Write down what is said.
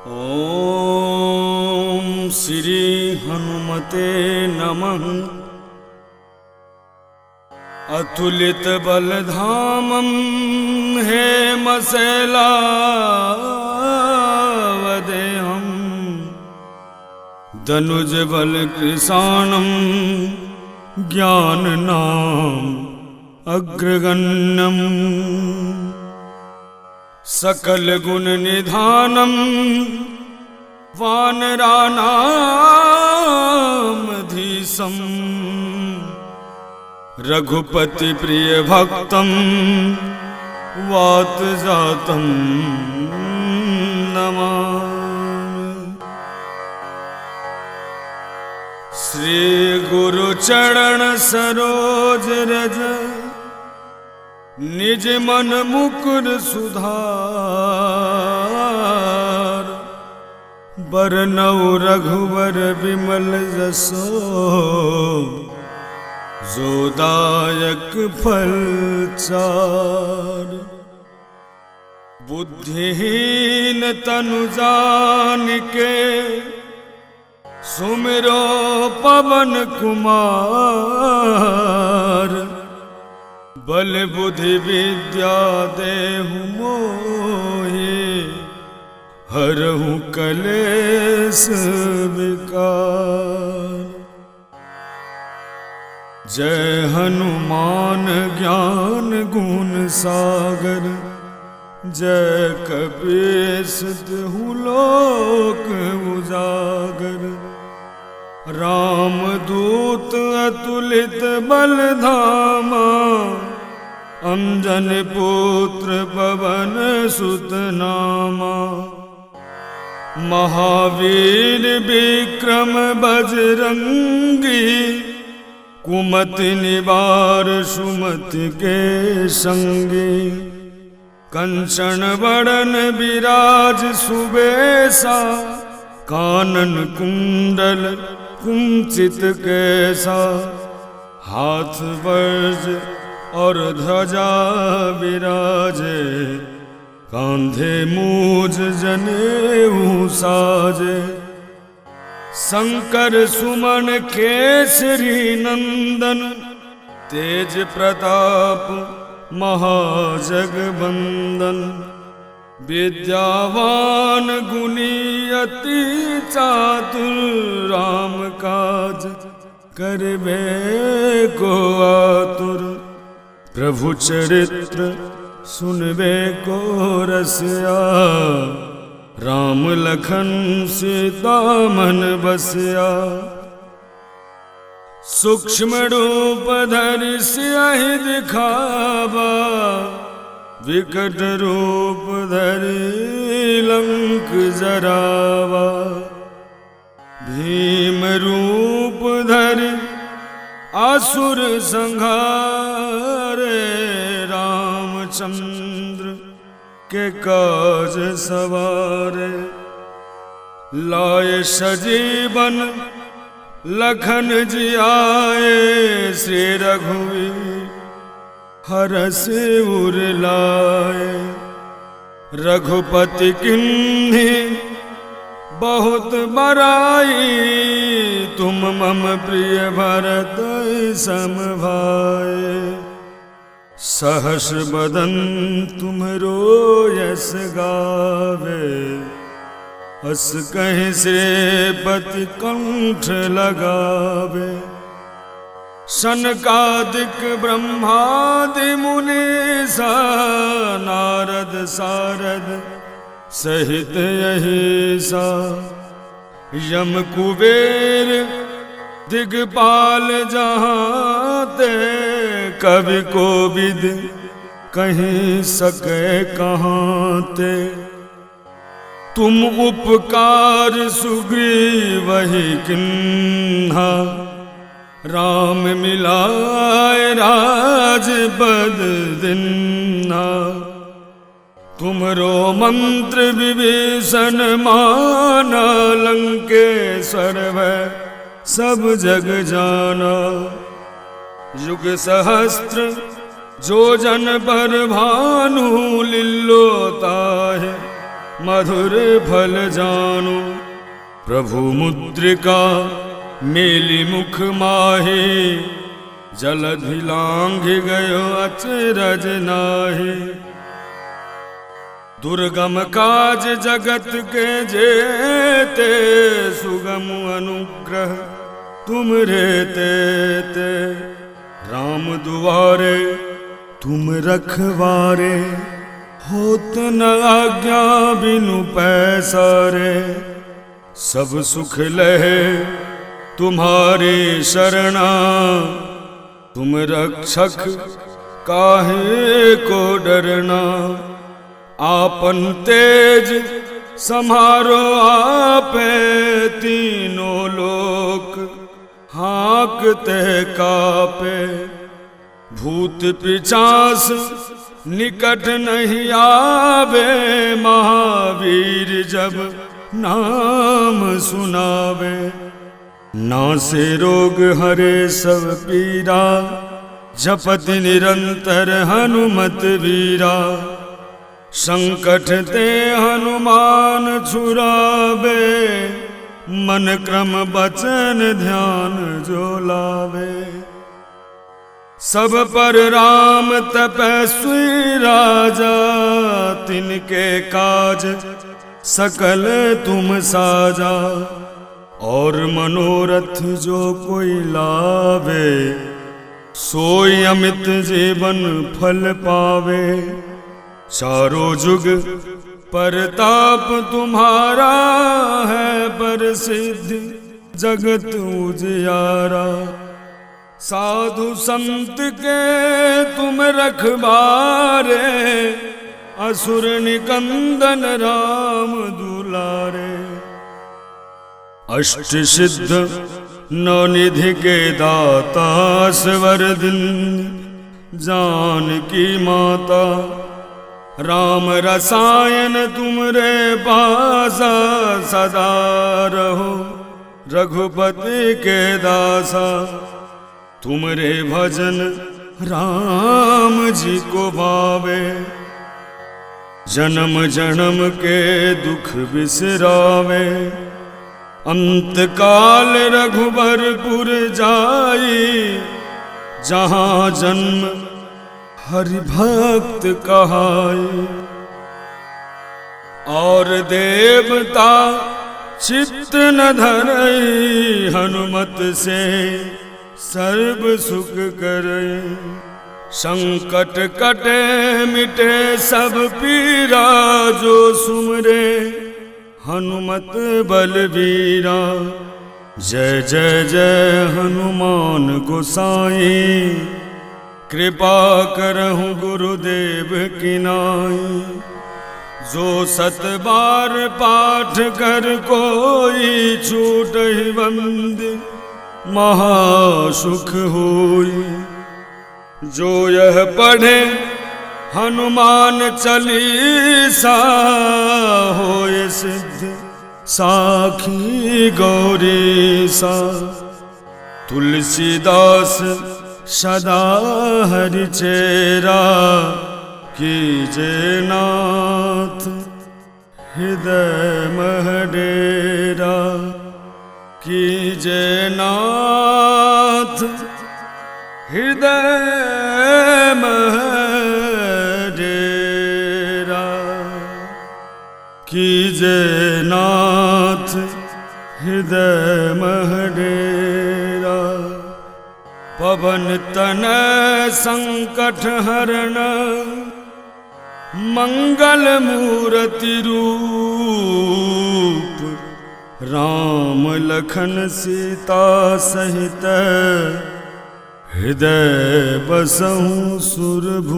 ओम श्री हनुमते नमः। अतुलित बलधामं हेमशैलावदेहं दनुज बल कृशानं ज्ञाननाम अग्रगण्यम् सकल गुण निधानम वानराणामधीशं रघुपति प्रिय भक्तं वात जातं नमामि। श्री गुरु चरण सरोज रज निज मन मुकुर सुधार बरनउँ रघुवर विमल जसो जोदायक फल चार। बुद्धिहीन तनु जानिके सुमिरो पवन कुमार बल बुद्धि विद्या देहु मोहि हरहु कलेश विकार। जय हनुमान ज्ञान गुण सागर जय कपीस तिहु लोक उजागर। रामदूत अतुलित बलधामा अंजन पुत्र पवन सुत नामा। महावीर विक्रम बजरंगी कुमति निवार सुमति के संगी। कंचन बरन विराज सुबेसा कानन कुंडल कुंचित कैसा। हाथ वज्र और ध्वजा विराजे कांधे मूज जनेऊ साजे। शंकर सुमन केसरी नंदन तेज प्रताप महाजगबंदन। विद्यावान गुणी अति चातुर राम काज करबे को आतुर। प्रभु चरित्र सुनबे को रसिया राम लखन सीता मन बसिया। सूक्ष्म रूप धरि सियहि दिखावा विकट रूप धरि लंक जरावा। भीम रूप धरि असुर संहारे रामचंद्र के काज सवारे। लाए सजीवन लखन जियाए श्री रघुवीर हरषि उर लाए। रघुपति किन्ही बहुत बड़ाई तुम मम प्रिय भरत सम भाई। सहस बदन तुमरो यस गावे अस कहीं श्रीपति कंठ लगावे। सनकादिक ब्रह्मादि मुनीसा नारद सारद सहित अहिसा। यम कुबेर दिगपाल जहांते कवि कोविद कहीं सके कहांते। तुम उपकार सुग्रीवहि किन्हा राम मिलाए राजपद दिन्हा। तुमरो मंत्र विभीषण माना लंकेश्वर भय सब जग जाना। युग सहस्त्र जो जन पर भानु लिल्लोताहि मधुर फल जानो। प्रभु मुद्रिका मेली मुख माहे, जलधि लांघ गयो अचरज नाहि। दुर्गम काज जगत के जेते, सुगम अनुग्रह तुम रेते ते। राम दुआरे तुम रखवारे, होत न आज्ञा बिनु पैसारे। सब सुख लहे तुम्हारे शरणा, तुम रक्षक काहे को डरना। आपन तेज सम्हारो आपे, तीनों लोक हाँकते कापे। भूत पिशाच निकट नहीं आवे, महावीर जब नाम सुनावे। नासे रोग हरे सब पीरा, जपत निरंतर हनुमत वीरा। संकट ते हनुमान छुड़ावे, मन क्रम बचन ध्यान जो लावे। सब पर राम तपस्वी राजा, तिनके काज सकल तुम साजा। और मनोरथ जो कोई लावे, सोई अमित जीवन फल पावे। चारों जुग परताप तुम्हारा है, प्रसिद्ध जगत उजियारा। साधु संत के तुम रखबारे, असुर निकंदन राम दुलारे। अष्ट सिद्ध नवनिधि के दाता, स्वर दिन जानकी माता। राम रसायन तुमरे पासा, सदा रहो रघुपति के दासा। तुमरे भजन राम जी को भावे, जन्म जन्म के दुख बिसरावे। अंत काल रघुबरपुर जाई, जहाँ जन्म हरि भक्त कहाई। और देवता चित्त न धरई, हनुमत से सर्व सुख करई। संकट कटे मिटे सब पीरा, जो सुमरे हनुमत बलबीरा। जय जय जय हनुमान गोसाई, कृपा करहु गुरुदेव की नाई। जो सत बार पाठ कर कोई, छूटहि बंद महासुख होई। जो यह पढ़े हनुमान चालीसा, होए सिद्ध साखी गौरीसा। तुलसीदास सदा हरि चेरा, कीजे नाथ हृदय मह डेरा। कीजे नाथ हृदय मह डेरा। कीजे नाथ हृदय मह डेरा। पवन तनय संकट हरण, मंगल मूर्ति रूप। राम लखन सीता सहित, हृदय बसहु सुरभूप।